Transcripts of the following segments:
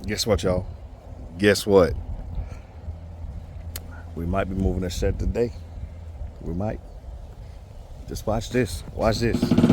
Guess what, y'all? Guess what? We might be moving a set today. We might. Just watch this. Watch this.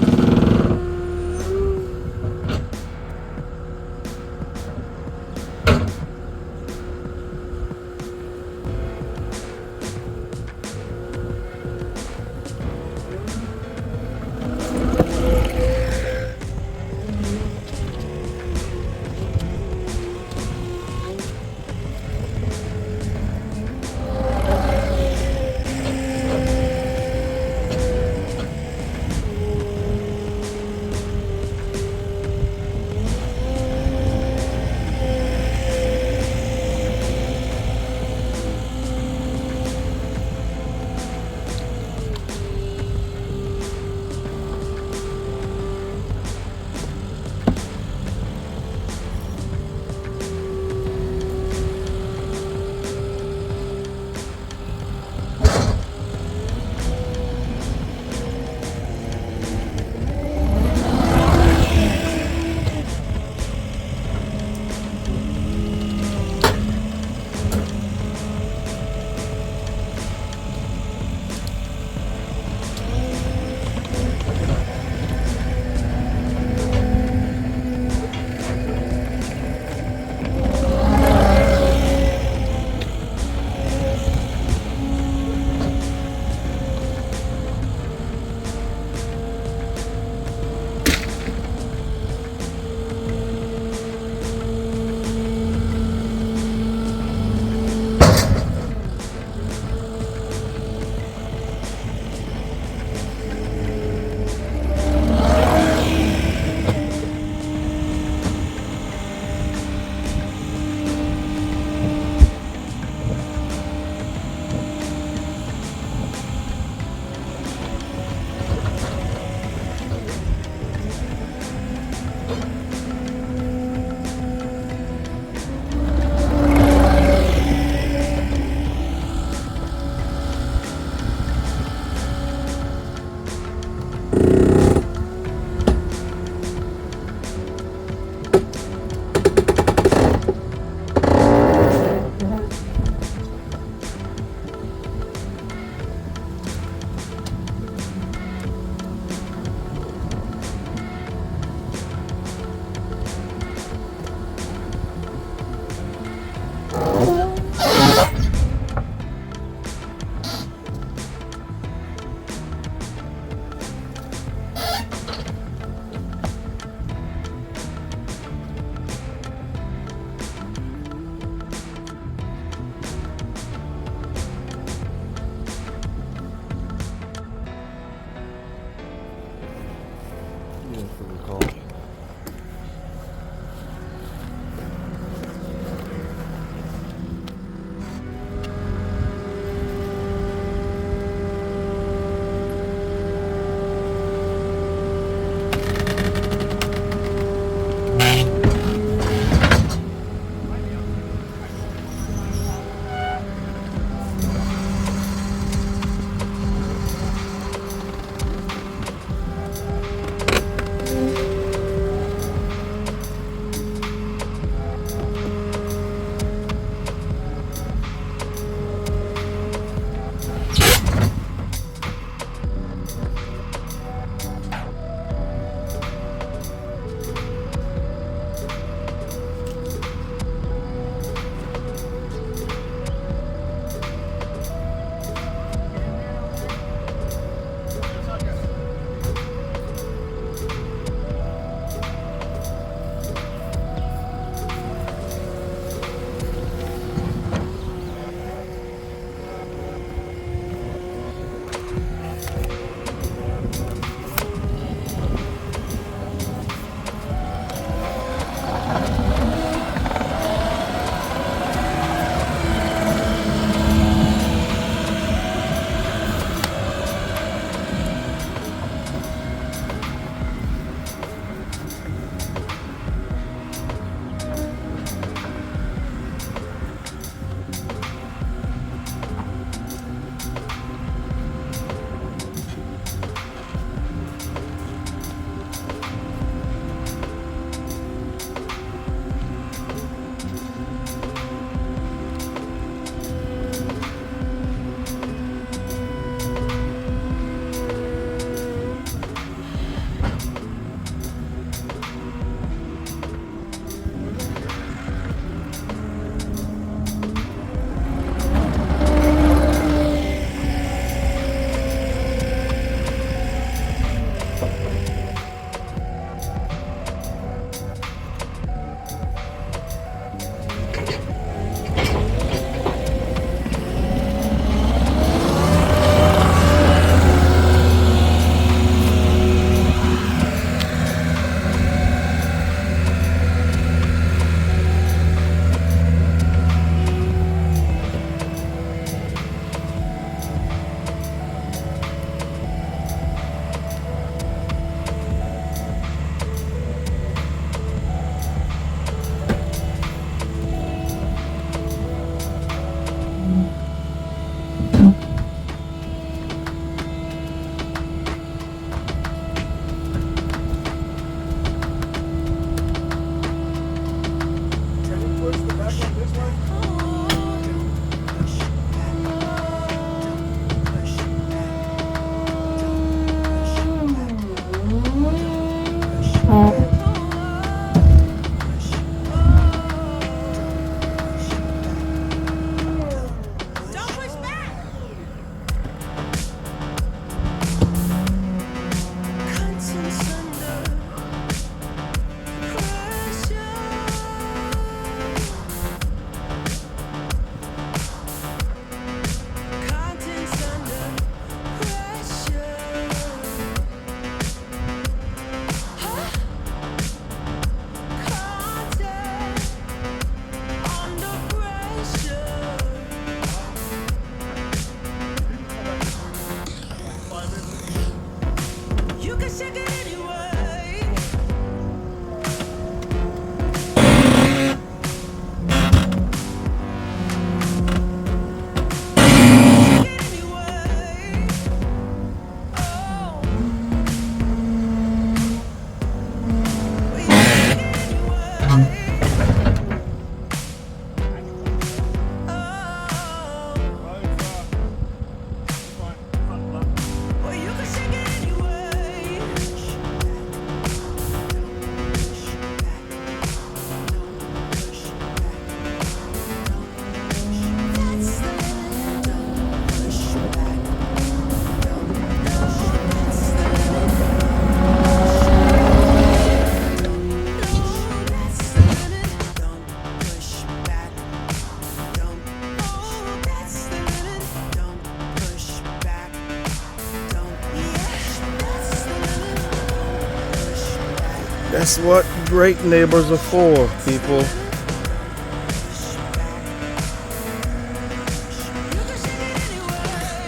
That's what great neighbors are for, people.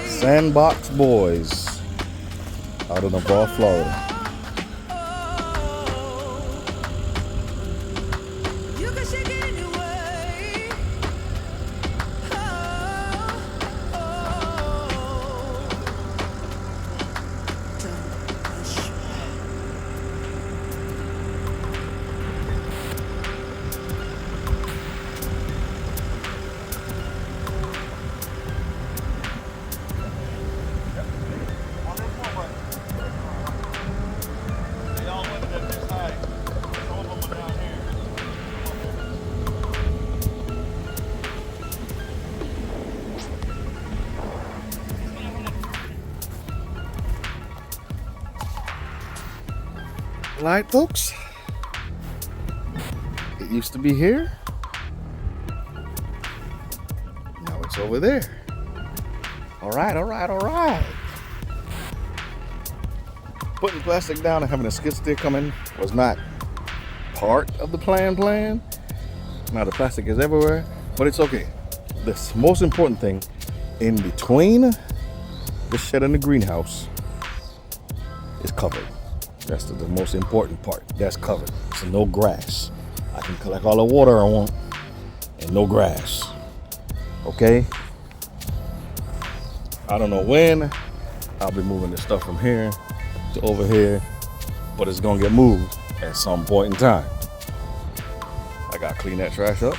Sandbox Boys out of Navarre, Florida. Alright, folks, it used to be here, now it's over there. Alright. Putting plastic down and having a skid steer come in was not part of the plan. Now the plastic is everywhere, but it's okay. The most important thing, in between the shed and the greenhouse, is covered. That's the most important part. That's covered. So no grass. I can collect all the water I want and no grass. Okay? I don't know when I'll be moving this stuff from here to over here, but it's gonna get moved at some point in time. I gotta clean that trash up.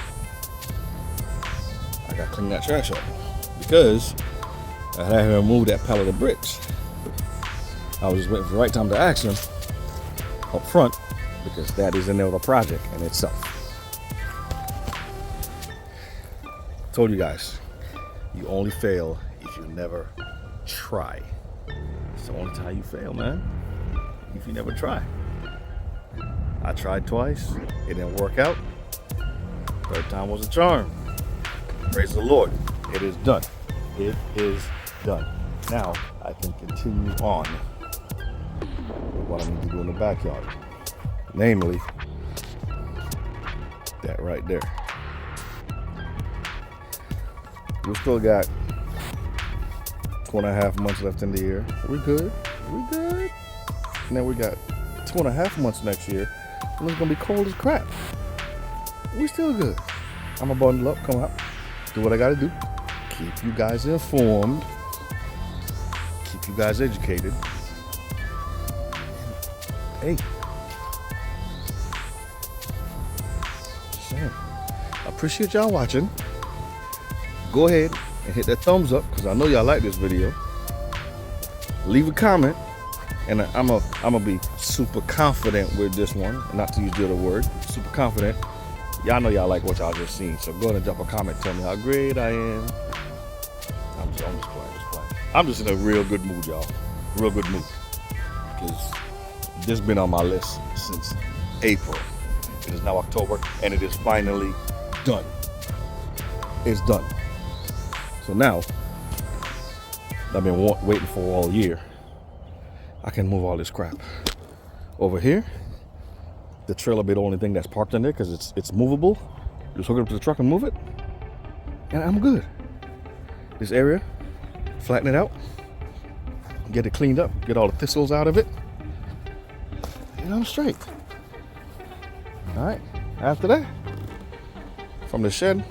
Because I haven't removed that pallet of bricks. I was just waiting for the right time to ask them up front, because that is another project in itself. Told you guys, you only fail if you never try. It's the only time you fail, man. If you never try. I tried twice, it didn't work out. Third time was a charm. Praise the Lord, it is done. It is done. Now I can continue on with what I need to do in the backyard. Namely, that right there. We still got 2.5 months left in the year. We're good. And then we got 2.5 months next year, and it's gonna be cold as crap. We still good. I'm gonna bundle up, come out, do what I gotta do, keep you guys informed, keep you guys educated. Hey, just saying, I appreciate y'all watching. Go ahead and hit that thumbs up because I know y'all like this video. Leave a comment, and I'm gonna be super confident with this one, not to use the other word, super confident. Y'all know y'all like what y'all just seen, so go ahead and drop a comment, tell me how great I am. I'm just playing. I'm just in a real good mood, y'all. Real good mood. Because this has been on my list since April. It is now October, and it is finally done. It's done. So now, I've been waiting for all year. I can move all this crap. Over here, the trailer be the only thing that's parked in there because it's movable. Just hook it up to the truck and move it, and I'm good. This area, flatten it out, get it cleaned up, get all the thistles out of it, and I'm straight. All right, after that, from the shed,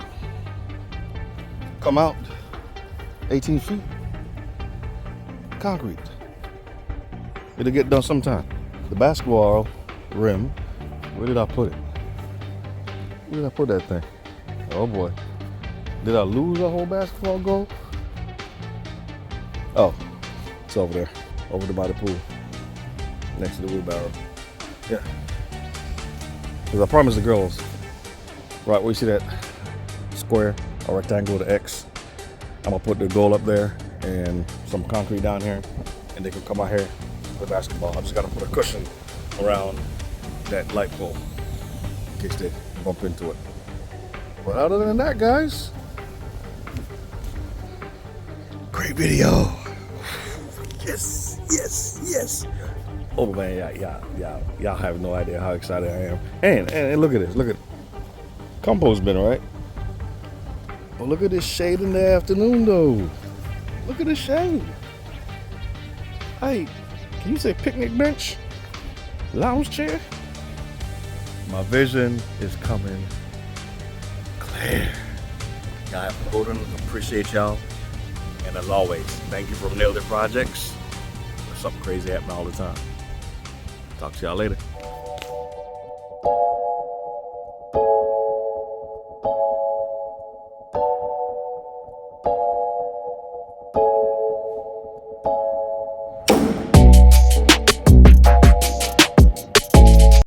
come out 18 feet, concrete. It'll get done sometime. The basketball rim, where did I put it? Where did I put that thing? Oh boy. Did I lose a whole basketball goal? Oh, it's over there, over there by the pool, next to the wheelbarrow. Yeah. Because I promised the girls, right where you see that square or rectangle with the X, I'm gonna put the goal up there and some concrete down here, and they can come out here with basketball. I just gotta put a cushion around that light pole in case they bump into it. But other than that, guys, great video. Yes. Oh man, y'all have no idea how excited I am. And look at this, look at it. Compost bin, right? But look at this shade in the afternoon though. Look at this shade. Hey, can you say picnic bench? Lounge chair? My vision is coming clear. Y'all have a golden, appreciate y'all. And as always, thank you for Nailed It Projects. There's something crazy happening all the time. Talk to y'all later.